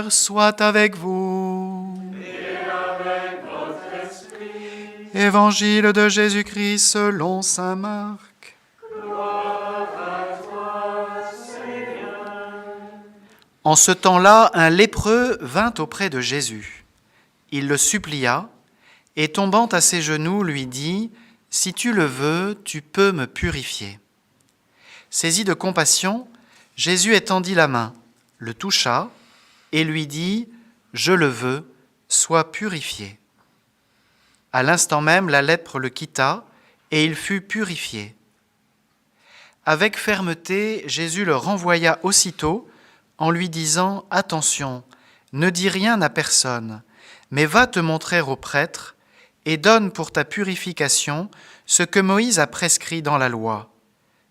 Soit avec vous. Et avec votre esprit. Évangile de Jésus-Christ selon saint Marc. Gloire à toi, Seigneur. En ce temps-là, un lépreux vint auprès de Jésus. Il le supplia et tombant à ses genoux lui dit « Si tu le veux, tu peux me purifier. » Saisi de compassion, Jésus étendit la main, le toucha et lui dit « Je le veux, sois purifié. » À l'instant même, la lèpre le quitta et il fut purifié. Avec fermeté, Jésus le renvoya aussitôt en lui disant « Attention, ne dis rien à personne, mais va te montrer au prêtre et donne pour ta purification ce que Moïse a prescrit dans la loi.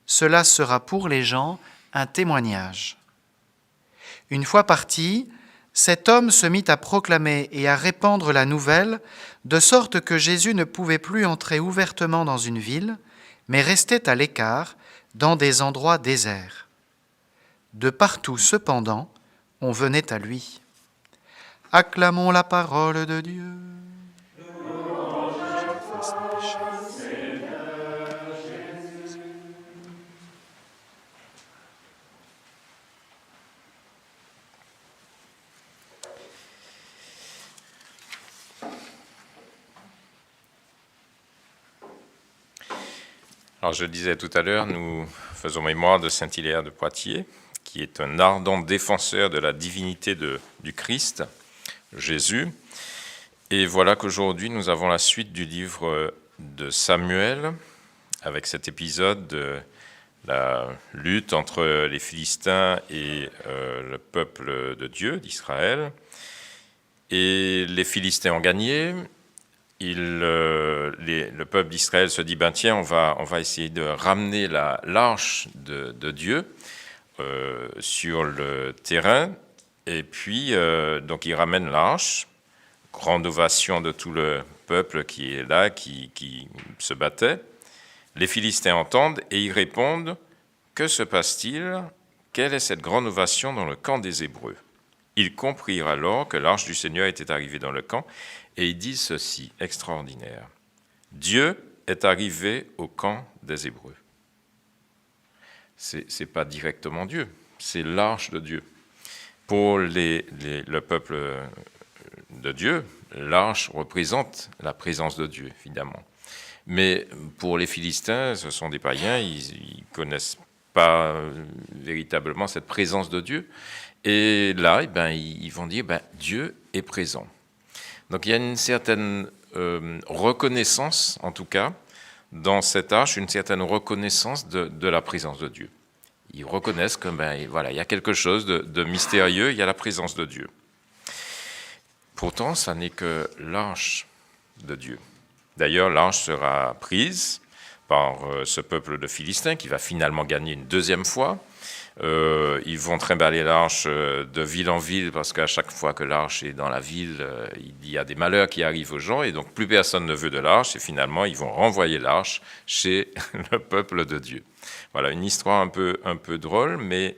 Cela sera pour les gens un témoignage. » Une fois parti, cet homme se mit à proclamer et à répandre la nouvelle, de sorte que Jésus ne pouvait plus entrer ouvertement dans une ville, mais restait à l'écart, dans des endroits déserts. De partout, cependant, on venait à lui. Acclamons la parole de Dieu. Alors je le disais tout à l'heure, nous faisons mémoire de saint Hilaire de Poitiers, qui est un ardent défenseur de la divinité du Christ, Jésus. Et voilà qu'aujourd'hui nous avons la suite du livre de Samuel, avec cet épisode de la lutte entre les Philistins et le peuple de Dieu, d'Israël. Et les Philistins ont gagné. Le peuple d'Israël se dit, ben tiens, on va essayer de ramener l'arche de Dieu sur le terrain. Et puis, donc, ils ramènent l'arche, grande ovation de tout le peuple qui est là, qui se battait. Les Philistins entendent et ils répondent, que se passe-t-il? Quelle est cette grande ovation dans le camp des Hébreux? Ils comprirent alors que l'arche du Seigneur était arrivée dans le camp, et ils disent ceci, extraordinaire. Dieu est arrivé au camp des Hébreux. C'est pas directement Dieu, c'est l'arche de Dieu. Pour le peuple de Dieu, l'arche représente la présence de Dieu, évidemment. Mais pour les Philistins, ce sont des païens, ils connaissent pas véritablement cette présence de Dieu. Et là, ils vont dire, Dieu est présent. Donc il y a une certaine reconnaissance, en tout cas, dans cette arche, une certaine reconnaissance de la présence de Dieu. Ils reconnaissent que voilà, il y a quelque chose de mystérieux, il y a la présence de Dieu. Pourtant, ça n'est que l'arche de Dieu. D'ailleurs, l'arche sera prise par ce peuple de Philistins qui va finalement gagner une deuxième fois. Ils vont trimballer l'arche de ville en ville parce qu'à chaque fois que l'arche est dans la ville, il y a des malheurs qui arrivent aux gens et donc plus personne ne veut de l'arche et finalement ils vont renvoyer l'arche chez le peuple de Dieu. Voilà, une histoire un peu drôle, mais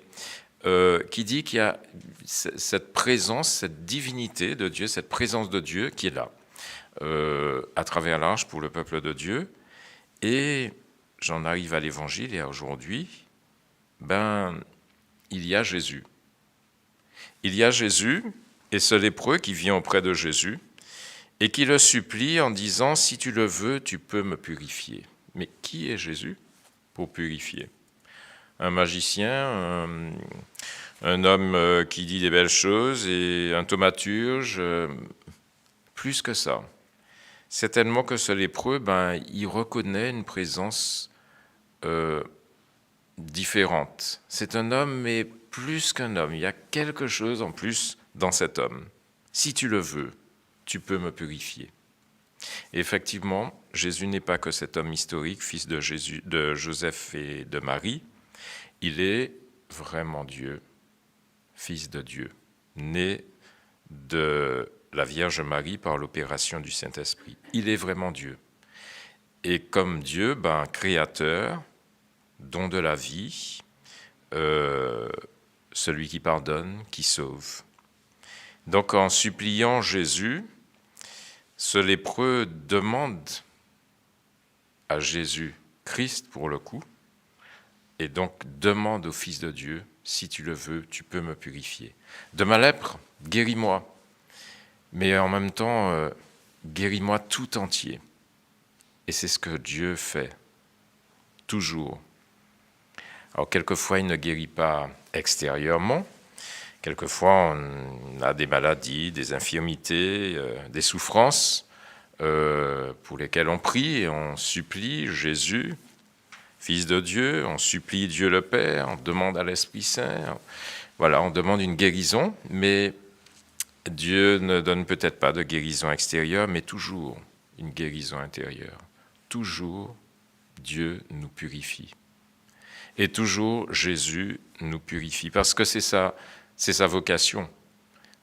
qui dit qu'il y a cette présence, cette divinité de Dieu, cette présence de Dieu qui est là, à travers l'arche pour le peuple de Dieu. Et j'en arrive à l'Évangile et à aujourd'hui, il y a Jésus. Il y a Jésus et ce lépreux qui vient auprès de Jésus et qui le supplie en disant « Si tu le veux, tu peux me purifier ». Mais qui est Jésus pour purifier? Un magicien, un homme qui dit des belles choses et un thaumaturge, plus que ça. C'est tellement que ce lépreux, il reconnaît une présence différente. C'est un homme, mais plus qu'un homme. Il y a quelque chose en plus dans cet homme. Si tu le veux, tu peux me purifier. Et effectivement, Jésus n'est pas que cet homme historique, fils de Joseph et de Marie. Il est vraiment Dieu, fils de Dieu, né de la Vierge Marie par l'opération du Saint-Esprit. Il est vraiment Dieu. Et comme Dieu, créateur, don de la vie, celui qui pardonne, qui sauve. Donc en suppliant Jésus, ce lépreux demande à Jésus, Christ pour le coup, et donc demande au Fils de Dieu, si tu le veux, tu peux me purifier. De ma lèpre, guéris-moi, mais en même temps, guéris-moi tout entier. Et c'est ce que Dieu fait, toujours. Alors quelquefois, il ne guérit pas extérieurement. Quelquefois, on a des maladies, des infirmités, des souffrances pour lesquelles on prie et on supplie Jésus, Fils de Dieu, on supplie Dieu le Père, on demande à l'Esprit Saint. Voilà, on demande une guérison, mais Dieu ne donne peut-être pas de guérison extérieure, mais toujours une guérison intérieure. Toujours, Dieu nous purifie. Et toujours, Jésus nous purifie, parce que c'est sa vocation.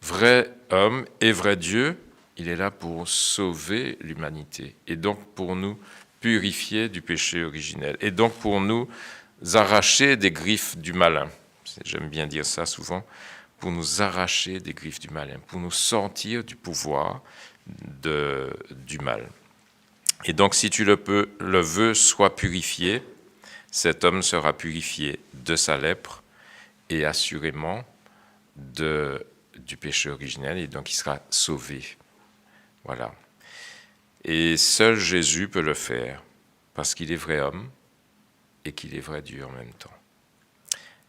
Vrai homme et vrai Dieu, il est là pour sauver l'humanité, et donc pour nous purifier du péché originel, et donc pour nous arracher des griffes du malin. J'aime bien dire ça souvent, pour nous arracher des griffes du malin, pour nous sortir du pouvoir du mal. Et donc, si tu le veux, sois purifié. Cet homme sera purifié de sa lèpre et assurément du péché originel, et donc il sera sauvé. Voilà. Et seul Jésus peut le faire, parce qu'il est vrai homme et qu'il est vrai Dieu en même temps.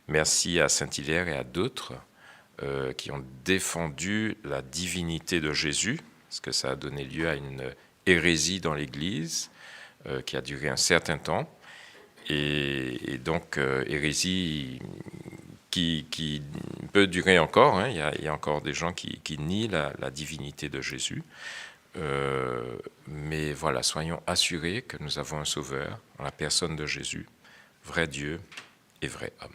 Merci à Saint-Hilaire et à d'autres qui ont défendu la divinité de Jésus, parce que ça a donné lieu à une hérésie dans l'Église qui a duré un certain temps, et donc hérésie qui peut durer encore, hein. Il y a encore des gens qui nient la divinité de Jésus, mais voilà, soyons assurés que nous avons un Sauveur, en la personne de Jésus, vrai Dieu et vrai homme.